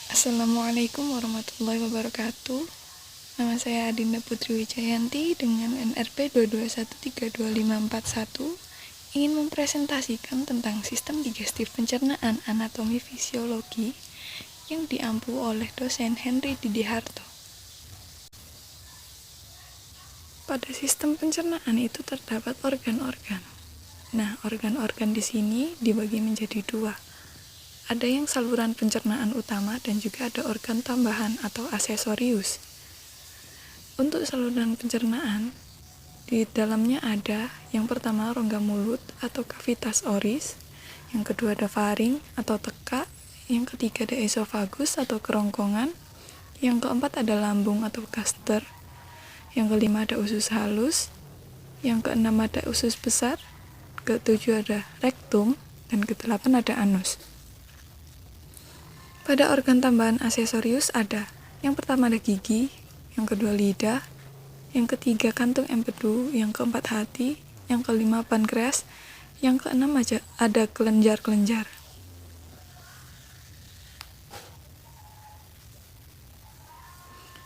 Assalamualaikum warahmatullahi wabarakatuh. Nama saya Adinda Putri Wijayanti dengan NRP 221325541 ingin mempresentasikan tentang sistem digestif pencernaan anatomi fisiologi yang diampu oleh dosen Henry Didi Harto. Pada sistem pencernaan itu terdapat organ-organ. Nah, organ-organ di sini dibagi menjadi dua. Ada yang saluran pencernaan utama dan juga ada organ tambahan atau aksesorius. Untuk saluran pencernaan, di dalamnya ada yang pertama rongga mulut atau kavitas oris, yang kedua ada faring atau tekak, yang ketiga ada esofagus atau kerongkongan, yang keempat ada lambung atau gaster, yang kelima ada usus halus, yang keenam ada usus besar, ketujuh ada rektum, dan kedelapan ada anus. Pada organ tambahan aksesorius ada yang pertama ada gigi, yang kedua lidah, yang ketiga kantung empedu, yang keempat hati, yang kelima pankreas, yang keenam ada kelenjar-kelenjar.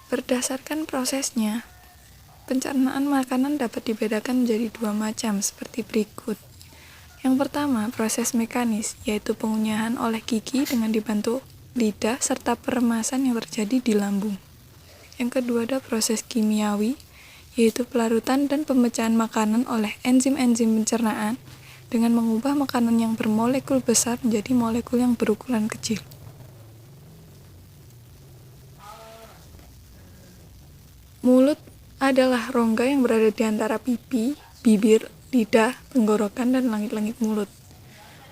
Berdasarkan prosesnya, pencernaan makanan dapat dibedakan menjadi dua macam seperti berikut. Yang pertama, proses mekanis, yaitu pengunyahan oleh gigi dengan dibantu lidah serta peremasan yang terjadi di lambung. Yang kedua ada proses kimiawi, yaitu pelarutan dan pemecahan makanan oleh enzim-enzim pencernaan dengan mengubah makanan yang bermolekul besar menjadi molekul yang berukuran kecil. Mulut adalah rongga yang berada di antara pipi, bibir, lidah, tenggorokan, dan langit-langit mulut.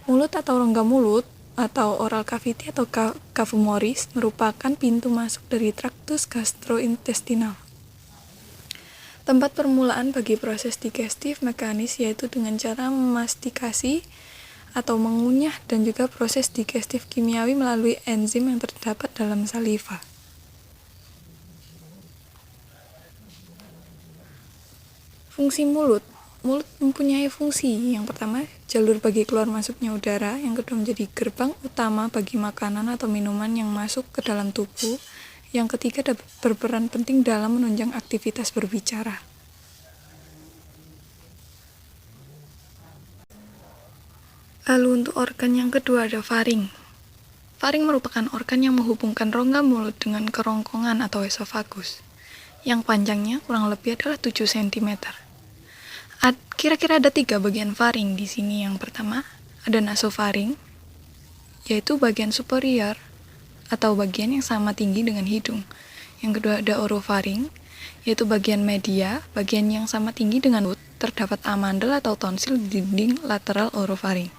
Mulut atau rongga mulut atau oral cavity atau cavomoris merupakan pintu masuk dari traktus gastrointestinal. Tempat permulaan bagi proses digestif mekanis yaitu dengan cara memastikasi atau mengunyah dan juga proses digestif kimiawi melalui enzim yang terdapat dalam saliva. Fungsi mulut mempunyai fungsi yang pertama jalur bagi keluar masuknya udara, yang kedua menjadi gerbang utama bagi makanan atau minuman yang masuk ke dalam tubuh, yang ketiga berperan penting dalam menunjang aktivitas berbicara. Lalu untuk organ yang kedua ada faring. Faring merupakan organ yang menghubungkan rongga mulut dengan kerongkongan atau esofagus, yang panjangnya kurang lebih adalah 7 cm. Kira-kira ada 3 bagian faring di sini. Yang pertama ada nasofaring, yaitu bagian superior atau bagian yang sama tinggi dengan hidung. Yang kedua ada orofaring, yaitu bagian media, bagian yang sama tinggi dengan mulut. Terdapat amandel atau tonsil di dinding lateral orofaring.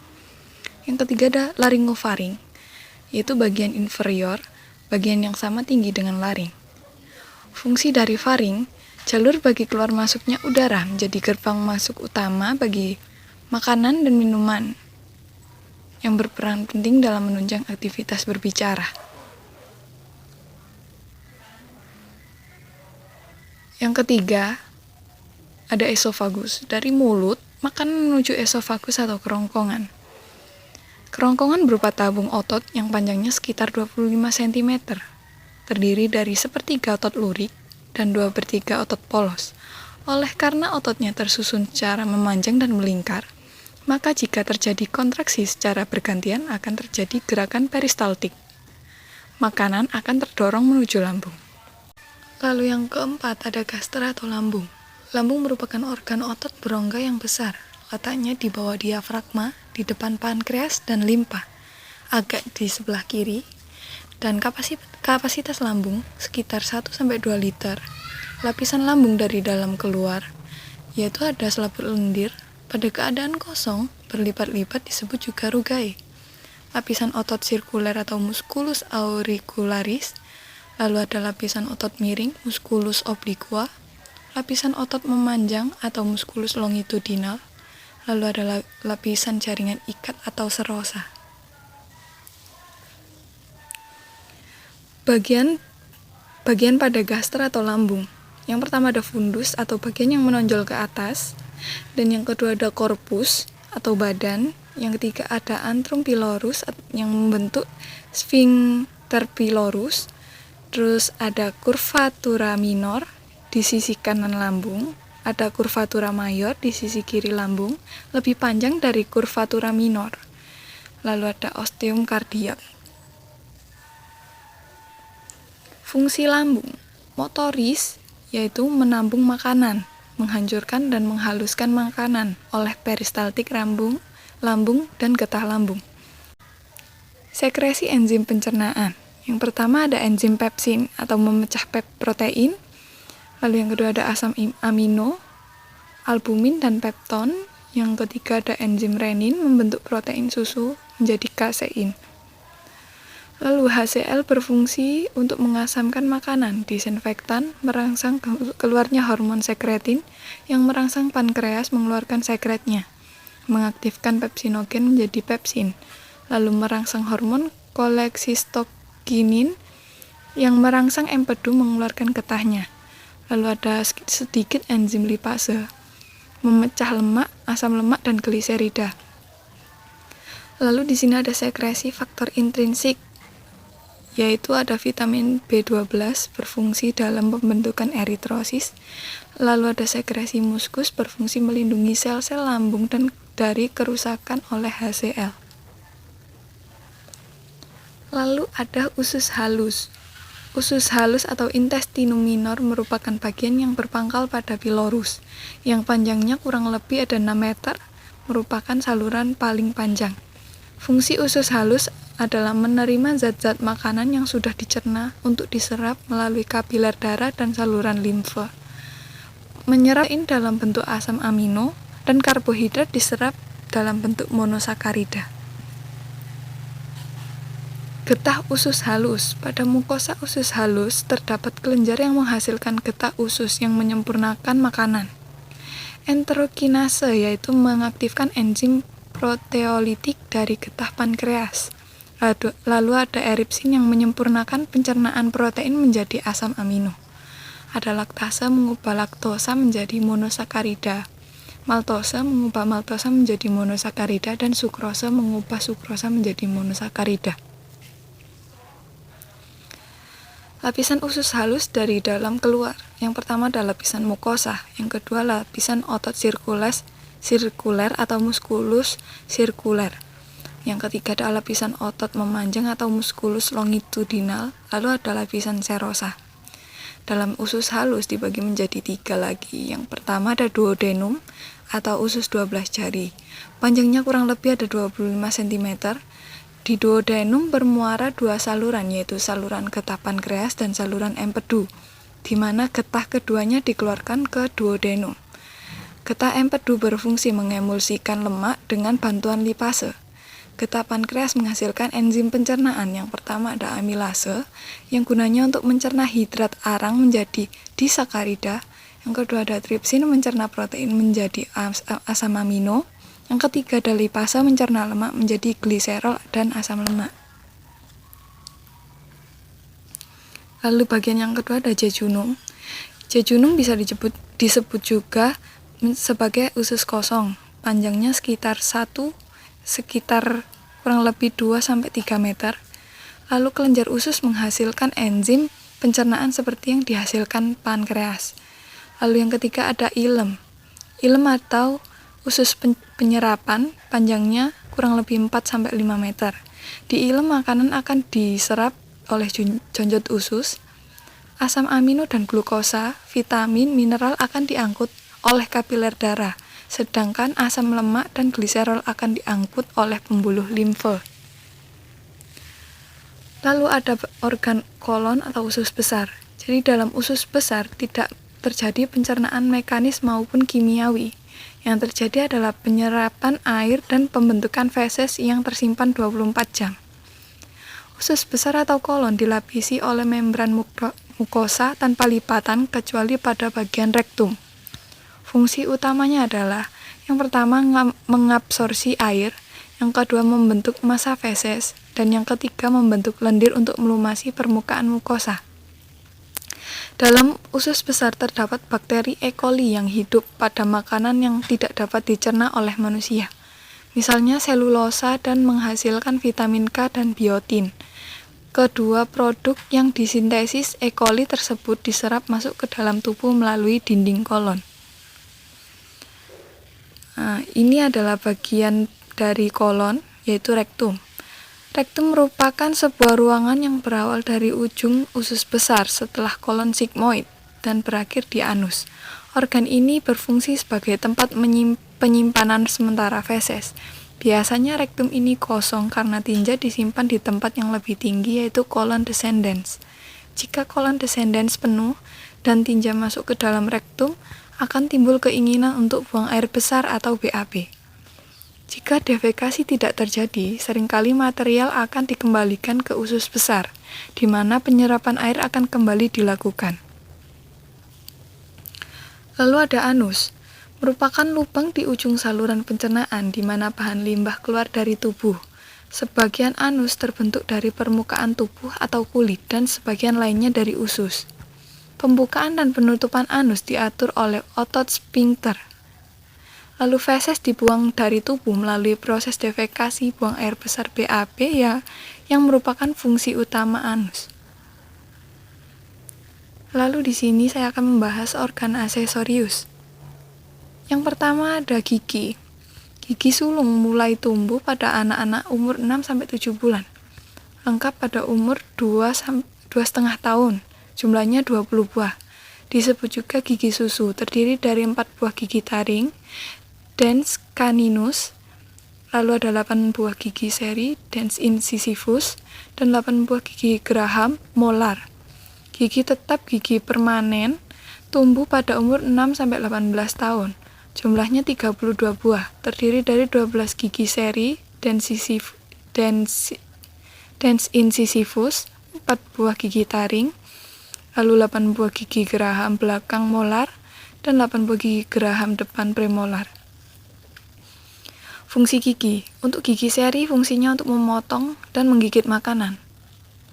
Yang ketiga ada laryngofaring, yaitu bagian inferior, bagian yang sama tinggi dengan laring. Fungsi dari faring, jalur bagi keluar masuknya udara menjadi gerbang masuk utama bagi makanan dan minuman yang berperan penting dalam menunjang aktivitas berbicara. Yang ketiga, ada esofagus. Dari mulut, makanan menuju esofagus atau kerongkongan. Kerongkongan berupa tabung otot yang panjangnya sekitar 25 cm, terdiri dari sepertiga otot lurik dan 2/3 otot polos. Oleh karena ototnya tersusun secara memanjang dan melingkar, maka jika terjadi kontraksi secara bergantian akan terjadi gerakan peristaltik. Makanan akan terdorong menuju lambung. Lalu yang keempat ada gaster atau lambung. Lambung merupakan organ otot berongga yang besar, letaknya di bawah diafragma, di depan pankreas dan limpa, agak di sebelah kiri, dan kapasitas lambung sekitar 1-2 liter. Lapisan lambung dari dalam keluar, yaitu ada selaput lendir, pada keadaan kosong, berlipat-lipat disebut juga rugae. Lapisan otot sirkuler atau musculus auricularis, lalu ada lapisan otot miring, musculus obliqua, lapisan otot memanjang atau musculus longitudinal, lalu ada lapisan jaringan ikat atau serosa. Bagian pada gaster atau lambung. Yang pertama ada fundus atau bagian yang menonjol ke atas, dan yang kedua ada corpus atau badan, yang ketiga ada antrum pylorus yang membentuk sphincter sphincter pylorus, terus ada curvatura minor di sisi kanan lambung, ada curvatura mayor di sisi kiri lambung, lebih panjang dari curvatura minor. Lalu ada osteum kardiak. Fungsi lambung motoris yaitu menambung makanan, menghancurkan dan menghaluskan makanan oleh peristaltik lambung, dan getah lambung. Sekresi enzim pencernaan. Yang pertama ada enzim pepsin atau memecah protein. Lalu yang kedua ada asam amino, albumin dan pepton. Yang ketiga ada enzim renin membentuk protein susu menjadi kasein. Lalu HCl berfungsi untuk mengasamkan makanan, disinfektan, merangsang keluarnya hormon sekretin yang merangsang pankreas mengeluarkan sekretnya, mengaktifkan pepsinogen menjadi pepsin, lalu merangsang hormon kolesistokinin yang merangsang empedu mengeluarkan getahnya. Lalu ada sedikit enzim lipase, memecah lemak, asam lemak, dan gliserida. Lalu di sini ada sekresi faktor intrinsik, yaitu ada vitamin B12 berfungsi dalam pembentukan eritrosis. Lalu ada sekresi muskus berfungsi melindungi sel-sel lambung dan dari kerusakan oleh HCl. Lalu ada usus halus. Usus halus atau intestinum minor merupakan bagian yang berpangkal pada pylorus, yang panjangnya kurang lebih ada 6 meter, merupakan saluran paling panjang. Fungsi usus halus adalah menerima zat-zat makanan yang sudah dicerna untuk diserap melalui kapiler darah dan saluran limfa. Menyerap dalam bentuk asam amino dan karbohidrat diserap dalam bentuk monosakarida. Getah usus halus. Pada mukosa usus halus terdapat kelenjar yang menghasilkan getah usus yang menyempurnakan makanan. Enterokinase yaitu mengaktifkan enzim proteolitik dari getah pankreas. Lalu ada eripsin yang menyempurnakan pencernaan protein menjadi asam amino. Ada laktase mengubah laktosa menjadi monosakarida. Maltose mengubah maltosa menjadi monosakarida dan sukrose mengubah sukrosa menjadi monosakarida. Lapisan usus halus dari dalam keluar. Yang pertama adalah lapisan mukosa, yang kedua lapisan otot sirkuler atau muskulus sirkuler. Yang ketiga adalah lapisan otot memanjang atau muskulus longitudinal, lalu ada lapisan serosa. Dalam usus halus dibagi menjadi 3 lagi. Yang pertama ada duodenum atau usus 12 jari. Panjangnya kurang lebih ada 25 cm. Di duodenum bermuara 2 saluran, yaitu saluran getah pankreas dan saluran empedu, di mana getah keduanya dikeluarkan ke duodenum. Getah empedu berfungsi mengemulsikan lemak dengan bantuan lipase. Getah pankreas menghasilkan enzim pencernaan. Yang pertama ada amilase, yang gunanya untuk mencerna hidrat arang menjadi disakarida. Yang kedua ada tripsin, mencerna protein menjadi asam amino. Yang ketiga ada lipase, mencerna lemak menjadi gliserol dan asam lemak. Lalu bagian yang kedua ada jejunum. Jejunum bisa disebut juga sebagai usus kosong. Panjangnya sekitar kurang lebih 2-3 meter. Lalu kelenjar usus menghasilkan enzim pencernaan seperti yang dihasilkan pankreas. Lalu yang ketiga ada ilem. Ilem atau usus penyerapan, panjangnya kurang lebih 4-5 meter. Di ilem makanan akan diserap oleh jonjot usus. Asam amino dan glukosa, vitamin, mineral akan diangkut oleh kapiler darah, sedangkan asam lemak dan gliserol akan diangkut oleh pembuluh limfe. Lalu ada organ kolon atau usus besar. Jadi dalam usus besar tidak terjadi pencernaan mekanis maupun kimiawi. Yang terjadi adalah penyerapan air dan pembentukan feses yang tersimpan 24 jam. Usus besar atau kolon dilapisi oleh membran mukosa tanpa lipatan kecuali pada bagian rektum. Fungsi utamanya adalah yang pertama mengabsorsi air, yang kedua membentuk massa feses, dan yang ketiga membentuk lendir untuk melumasi permukaan mukosa. Dalam usus besar terdapat bakteri E. coli yang hidup pada makanan yang tidak dapat dicerna oleh manusia. Misalnya selulosa dan menghasilkan vitamin K dan biotin. Kedua produk yang disintesis E. coli tersebut diserap masuk ke dalam tubuh melalui dinding kolon. Nah, ini adalah bagian dari kolon, yaitu rektum. Rektum merupakan sebuah ruangan yang berawal dari ujung usus besar setelah kolon sigmoid dan berakhir di anus. Organ ini berfungsi sebagai tempat penyimpanan sementara feses. Biasanya rektum ini kosong karena tinja disimpan di tempat yang lebih tinggi, yaitu kolon descendens. Jika kolon descendens penuh dan tinja masuk ke dalam rektum, akan timbul keinginan untuk buang air besar atau BAB. Jika defekasi tidak terjadi, seringkali material akan dikembalikan ke usus besar, di mana penyerapan air akan kembali dilakukan. Lalu ada anus, merupakan lubang di ujung saluran pencernaan di mana bahan limbah keluar dari tubuh. Sebagian anus terbentuk dari permukaan tubuh atau kulit dan sebagian lainnya dari usus. Pembukaan dan penutupan anus diatur oleh otot sphincter. Lalu feses dibuang dari tubuh melalui proses defekasi buang air besar BAB yang merupakan fungsi utama anus. Lalu di sini saya akan membahas organ aksesorius. Yang pertama ada gigi. Gigi sulung mulai tumbuh pada anak-anak umur 6-7 bulan. Lengkap pada umur 2,5 tahun. Jumlahnya 20 buah. Disebut juga gigi susu, terdiri dari 4 buah gigi taring, dens caninus, lalu ada 8 buah gigi seri, dens incisivus, dan 8 buah gigi geraham, molar. Gigi tetap gigi permanen, tumbuh pada umur 6-18 tahun. Jumlahnya 32 buah, terdiri dari 12 gigi seri, dens incisivus, 4 buah gigi taring, lalu 8 buah gigi geraham belakang molar, dan 8 buah gigi geraham depan premolar. Fungsi gigi. Untuk gigi seri fungsinya untuk memotong dan menggigit makanan.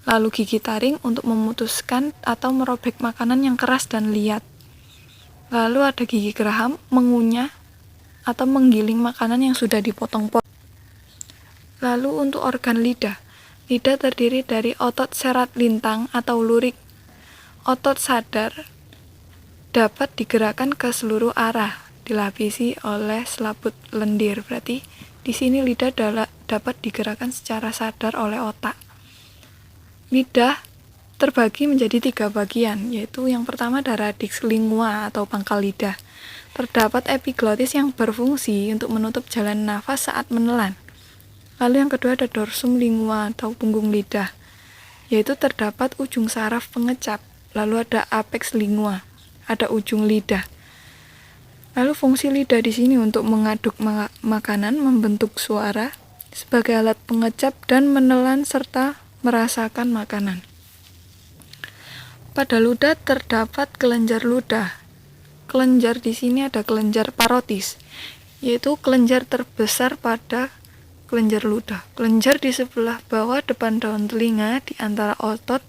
Lalu gigi taring untuk memutuskan atau merobek makanan yang keras dan liat. Lalu ada gigi geraham mengunyah atau menggiling makanan yang sudah dipotong-potong. Lalu untuk organ lidah. Lidah terdiri dari otot serat lintang atau lurik. Otot sadar dapat digerakkan ke seluruh arah, dilapisi oleh selaput lendir. Berarti di sini lidah dapat digerakkan secara sadar oleh otak. Lidah terbagi menjadi 3 bagian, yaitu yang pertama ada radix lingua atau pangkal lidah. Terdapat epiglotis yang berfungsi untuk menutup jalan nafas saat menelan. Lalu yang kedua ada dorsum lingua atau punggung lidah, yaitu terdapat ujung saraf pengecap. Lalu ada apex lingua, ada ujung lidah. Lalu fungsi lidah di sini untuk mengaduk makanan, membentuk suara sebagai alat pengecap dan menelan serta merasakan makanan. Pada ludah terdapat kelenjar ludah. Kelenjar di sini ada kelenjar parotis, yaitu kelenjar terbesar pada kelenjar ludah. Kelenjar di sebelah bawah depan daun telinga di antara otot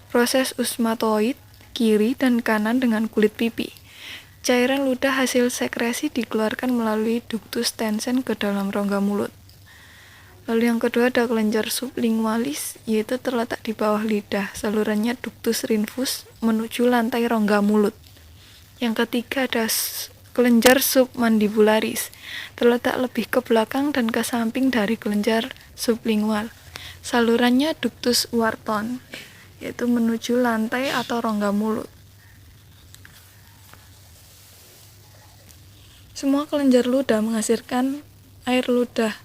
proses usmatoid kiri dan kanan dengan kulit pipi. Cairan ludah hasil sekresi dikeluarkan melalui ductus tensen ke dalam rongga mulut. Lalu yang kedua ada kelenjar sublingualis, yaitu terletak di bawah lidah, salurannya ductus rhinfus menuju lantai rongga mulut. Yang ketiga ada kelenjar submandibularis, terletak lebih ke belakang dan ke samping dari kelenjar sublingual. Salurannya ductus Wharton, yaitu menuju lantai atau rongga mulut. Semua kelenjar ludah menghasilkan air ludah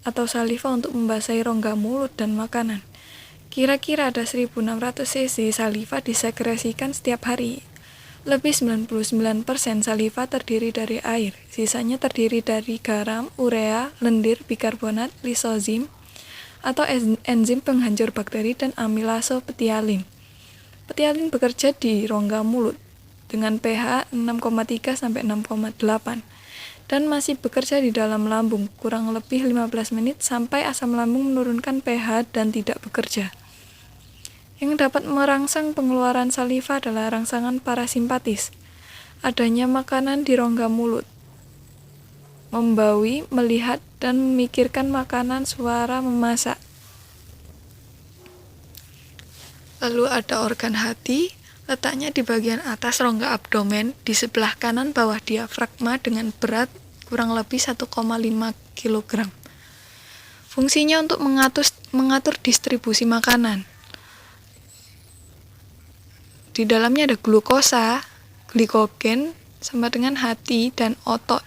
atau saliva untuk membasahi rongga mulut dan makanan. Kira-kira ada 1.600 cc saliva disekresikan setiap hari. Lebih 99% saliva terdiri dari air, sisanya terdiri dari garam, urea, lendir, bikarbonat, lisozim, atau enzim penghancur bakteri dan amilase petialin. Petialin bekerja di rongga mulut dengan pH 6,3 sampai 6,8 dan masih bekerja di dalam lambung kurang lebih 15 menit sampai asam lambung menurunkan pH dan tidak bekerja. Yang dapat merangsang pengeluaran saliva adalah rangsangan parasimpatis, adanya makanan di rongga mulut, membawi, melihat, dan memikirkan makanan, suara, memasak. Lalu ada organ hati, letaknya di bagian atas rongga abdomen di sebelah kanan bawah diafragma dengan berat kurang lebih 1,5 kg. Fungsinya untuk mengatur distribusi makanan. Di dalamnya ada glukosa, glikogen, sama dengan hati dan otot.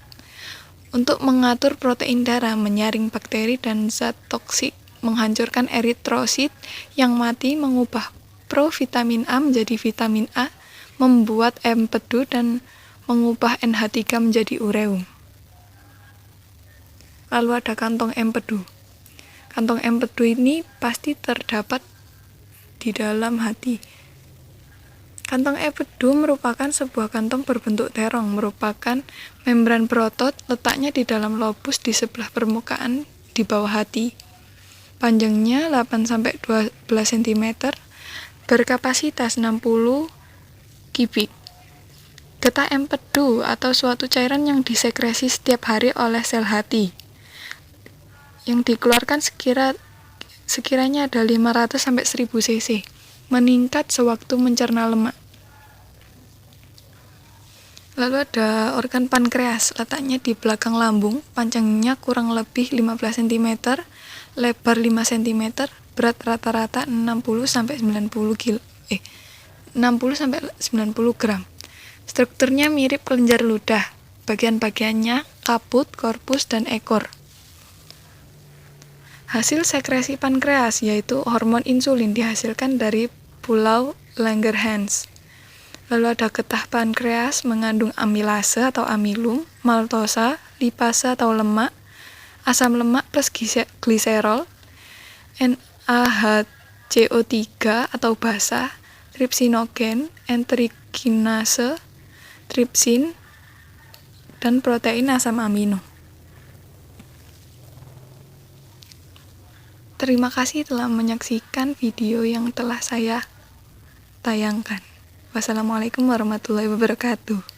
Untuk mengatur protein darah, menyaring bakteri dan zat toksik, menghancurkan eritrosit yang mati, mengubah provitamin A menjadi vitamin A, membuat empedu dan mengubah NH3 menjadi ureum. Lalu ada kantong empedu. Kantong empedu ini pasti terdapat di dalam hati. Kantong empedu merupakan sebuah kantong berbentuk terong, merupakan membran berotot, letaknya di dalam lobus di sebelah permukaan di bawah hati. Panjangnya 8-12 cm, berkapasitas 60 kubik. Getah empedu atau suatu cairan yang disekresi setiap hari oleh sel hati, yang dikeluarkan sekiranya ada 500-1000 cc, meningkat sewaktu mencerna lemak. Lalu ada organ pankreas, letaknya di belakang lambung, panjangnya kurang lebih 15 cm, lebar 5 cm, berat rata-rata 60-90 gram. Strukturnya mirip kelenjar ludah. Bagian-bagiannya kaput, korpus, dan ekor. Hasil sekresi pankreas yaitu hormon insulin dihasilkan dari pulau Langerhans. Lalu ada getah pankreas mengandung amilase atau amilum, maltosa, lipase atau lemak, asam lemak plus gliserol, NAHCO3 atau basa, tripsinogen, enteriginase, tripsin, dan protein asam amino. Terima kasih telah menyaksikan video yang telah saya tayangkan. Wassalamualaikum warahmatullahi wabarakatuh.